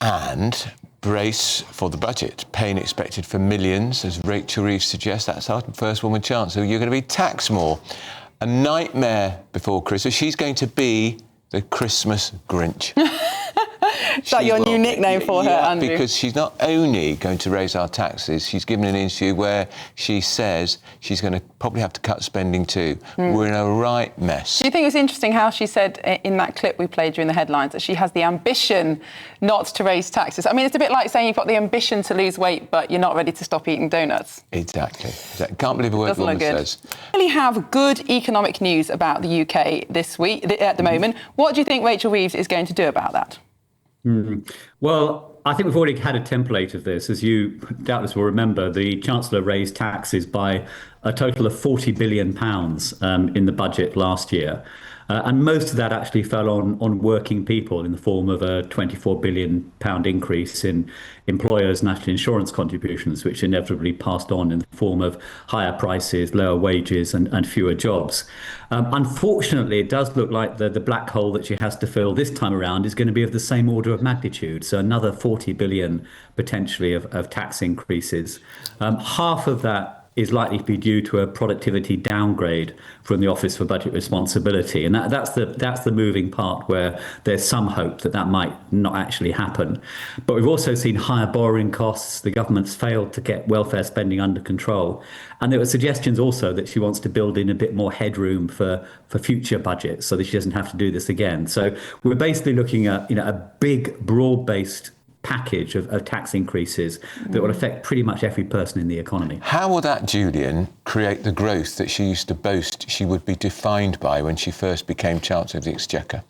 And brace for the budget. Pain expected for millions, as Rachel Reeves suggests. That's our first woman Chancellor. You're going to be taxed more. A nightmare before Christmas. She's going to be the Christmas Grinch. Is that your new nickname for her, Andrew? Because she's not only going to raise our taxes, she's given an interview where she says she's going to probably have to cut spending too. We're in a right mess. Do you think it was interesting how she said in that clip we played during the headlines that she has the ambition not to raise taxes? I mean, it's a bit like saying you've got the ambition to lose weight, but you're not ready to stop eating donuts. Exactly. Can't believe a word woman says. We really have good economic news about the UK this week, at the moment. What do you think Rachel Reeves is going to do about that? Well, I think we've already had a template of this. As you doubtless will remember, the Chancellor raised taxes by a total of £40 billion in the budget last year. And most of that actually fell on working people in the form of a £24 billion increase in employers' national insurance contributions, which inevitably passed on in the form of higher prices, lower wages and fewer jobs. Unfortunately, it does look like the black hole that she has to fill this time around is going to be of the same order of magnitude. So another 40 billion potentially of tax increases. Half of that is likely to be due to a productivity downgrade from the Office for Budget Responsibility. And that's the moving part where there's some hope that might not actually happen. But we've also seen higher borrowing costs. The government's failed to get welfare spending under control. And there were suggestions also that she wants to build in a bit more headroom for future budgets so that she doesn't have to do this again. So we're basically looking at a big, broad-based package of tax increases that will affect pretty much every person in the economy. How will that, Julian, create the growth that she used to boast she would be defined by when she first became Chancellor of the Exchequer?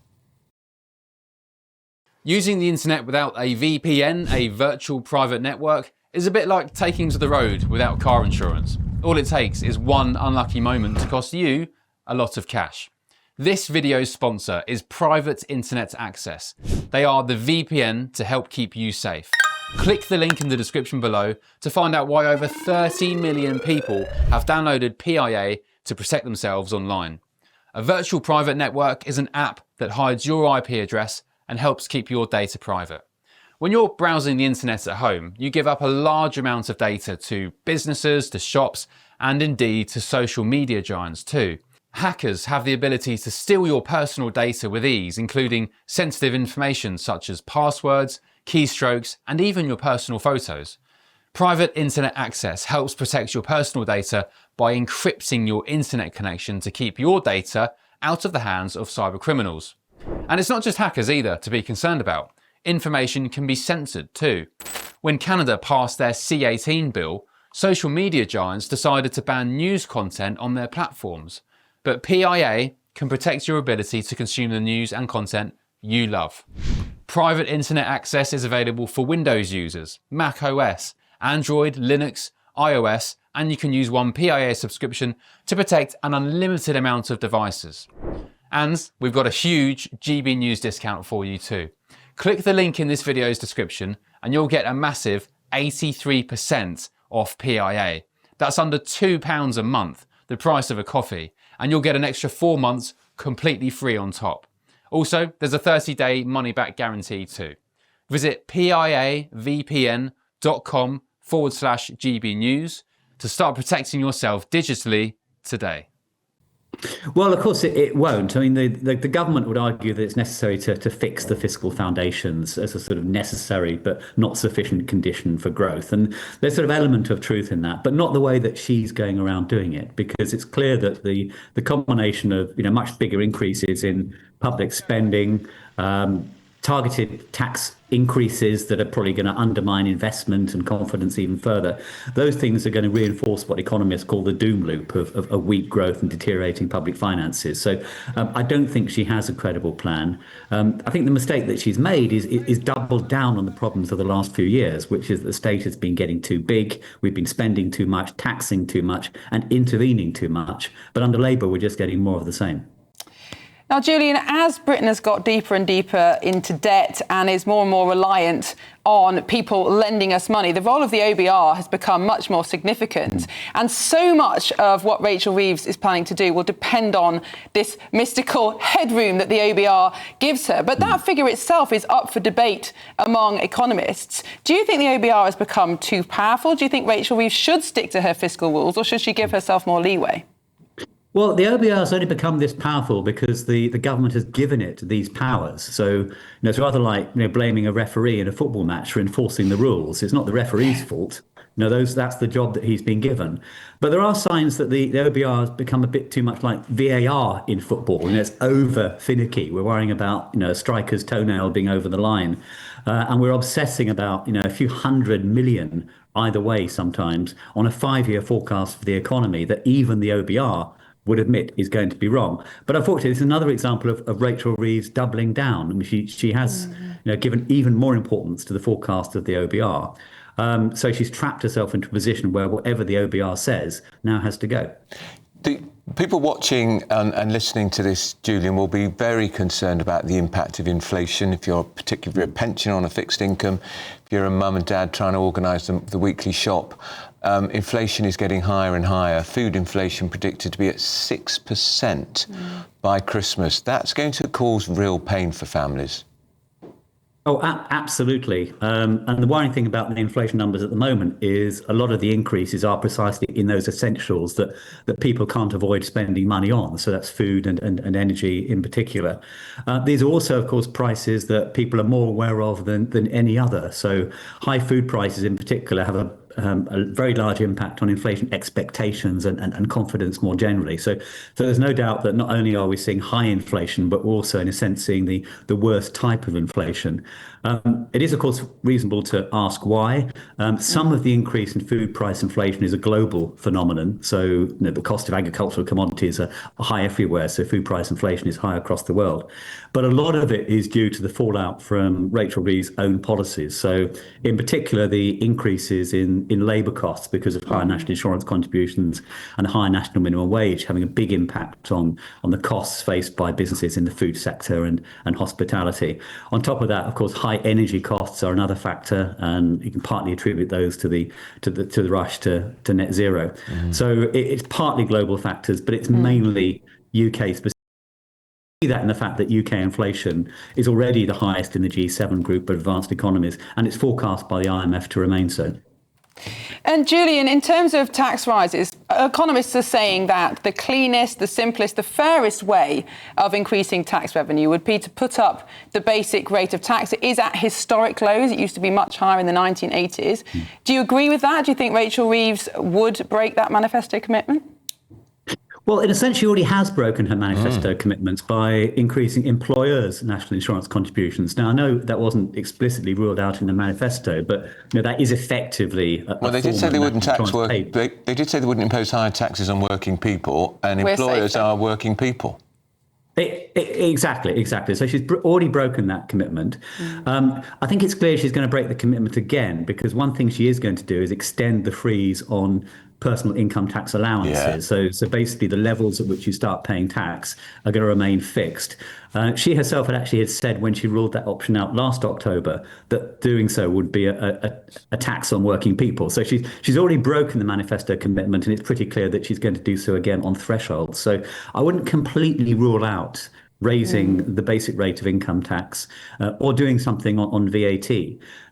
Using the internet without a VPN, a virtual private network, is a bit like taking to the road without car insurance. All it takes is one unlucky moment to cost you a lot of cash. This video's sponsor is Private Internet Access. They are the VPN to help keep you safe. Click the link in the description below to find out why over 30 million people have downloaded PIA to protect themselves online. A virtual private network is an app that hides your IP address and helps keep your data private. When you're browsing the internet at home, you give up a large amount of data to businesses, to shops, and indeed to social media giants too. Hackers have the ability to steal your personal data with ease, including sensitive information such as passwords, keystrokes, and even your personal photos. Private Internet Access helps protect your personal data by encrypting your internet connection to keep your data out of the hands of cyber criminals. And it's not just hackers either to be concerned about. Information can be censored too. When Canada passed their C18 bill, social media giants decided to ban news content on their platforms. But PIA can protect your ability to consume the news and content you love. Private Internet Access is available for Windows users, Mac OS, Android, Linux, iOS, and you can use one PIA subscription to protect an unlimited amount of devices. And we've got a huge GBNews discount for you too. Click the link in this video's description and you'll get a massive 83% off PIA. That's under £2 a month, the price of a coffee, and you'll get an extra 4 months completely free on top. Also, there's a 30-day money-back guarantee too. Visit piavpn.com/GBnews to start protecting yourself digitally today. Well, of course, it won't. I mean, the government would argue that it's necessary to fix the fiscal foundations as a sort of necessary but not sufficient condition for growth. And there's sort of element of truth in that, but not the way that she's going around doing it, because it's clear that the combination of much bigger increases in public spending, targeted tax increases that are probably going to undermine investment and confidence even further. Those things are going to reinforce what economists call the doom loop of weak growth and deteriorating public finances. So I don't think she has a credible plan. I think the mistake that she's made is doubled down on the problems of the last few years, which is that the state has been getting too big. We've been spending too much, taxing too much and intervening too much. But under Labour, we're just getting more of the same. Now, Julian, as Britain has got deeper and deeper into debt and is more and more reliant on people lending us money, the role of the OBR has become much more significant. And so much of what Rachel Reeves is planning to do will depend on this mystical headroom that the OBR gives her. But that figure itself is up for debate among economists. Do you think the OBR has become too powerful? Do you think Rachel Reeves should stick to her fiscal rules, or should she give herself more leeway? Well, the OBR has only become this powerful because the government has given it these powers. So, it's rather like blaming a referee in a football match for enforcing the rules. It's not the referee's fault. That's the job that he's been given. But there are signs that the OBR has become a bit too much like VAR in football. It's over finicky. We're worrying about a striker's toenail being over the line, and we're obsessing about a few 100 million either way sometimes on a 5-year forecast for the economy that even the OBR would admit is going to be wrong. But unfortunately, it's another example of Rachel Reeves doubling down. I mean, she has given even more importance to the forecast of the OBR. So she's trapped herself into a position where whatever the OBR says now has to go. The people watching and listening to this, Julian, will be very concerned about the impact of inflation. Particularly if you're a pensioner on a fixed income, if you're a mum and dad trying to organise the weekly shop, inflation is getting higher and higher. Food inflation predicted to be at 6% by Christmas. That's going to cause real pain for families. Oh, absolutely. And the worrying thing about the inflation numbers at the moment is a lot of the increases are precisely in those essentials that people can't avoid spending money on. So that's food and energy in particular. These are also, of course, prices that people are more aware of than any other. So high food prices in particular have a very large impact on inflation expectations and confidence more generally. So there's no doubt that not only are we seeing high inflation, but we're also, in a sense, seeing the worst type of inflation. It is, of course, reasonable to ask why. Some of the increase in food price inflation is a global phenomenon. So the cost of agricultural commodities are high everywhere. So food price inflation is high across the world. But a lot of it is due to the fallout from Rachel Reeves' own policies. So in particular, the increases in labour costs because of higher national insurance contributions and higher national minimum wage having a big impact on the costs faced by businesses in the food sector and hospitality. On top of that, of course, high energy costs are another factor, and you can partly attribute those to the rush to net zero. So it's partly global factors, but it's mainly UK specific. See that in the fact that UK inflation is already the highest in the G7 group of advanced economies, and it's forecast by the IMF to remain so. And Julian, in terms of tax rises, economists are saying that the cleanest, the simplest, the fairest way of increasing tax revenue would be to put up the basic rate of tax. It is at historic lows. It used to be much higher in the 1980s. Do you agree with that? Do you think Rachel Reeves would break that manifesto commitment? Well, in a sense, she already has broken her manifesto commitments by increasing employers' national insurance contributions. Now, I know that wasn't explicitly ruled out in the manifesto, but that is effectively well, they did say they wouldn't tax work. They did say they wouldn't impose higher taxes on working people, and employers are working people. Exactly. So she's already broken that commitment. I think it's clear she's going to break the commitment again, because one thing she is going to do is extend the freeze on personal income tax allowances. So basically the levels at which you start paying tax are going to remain fixed. She herself had said when she ruled that option out last October that doing so would be a tax on working people. So she's already broken the manifesto commitment, and it's pretty clear that she's going to do so again on thresholds. So I wouldn't completely rule out raising the basic rate of income tax or doing something on VAT.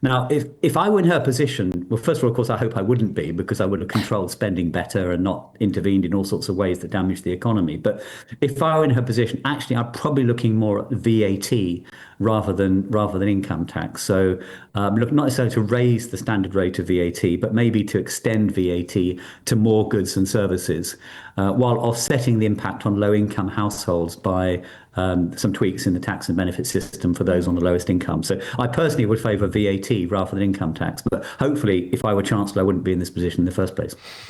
Now, if I were in her position, well, first of all, of course, I hope I wouldn't be, because I would have controlled spending better and not intervened in all sorts of ways that damage the economy. But if I were in her position, actually, I'm probably looking more at VAT rather than income tax. So look, not necessarily to raise the standard rate of VAT, but maybe to extend VAT to more goods and services, while offsetting the impact on low-income households by some tweaks in the tax and benefit system for those on the lowest income. So I personally would favour VAT rather than income tax, but hopefully if I were Chancellor, I wouldn't be in this position in the first place.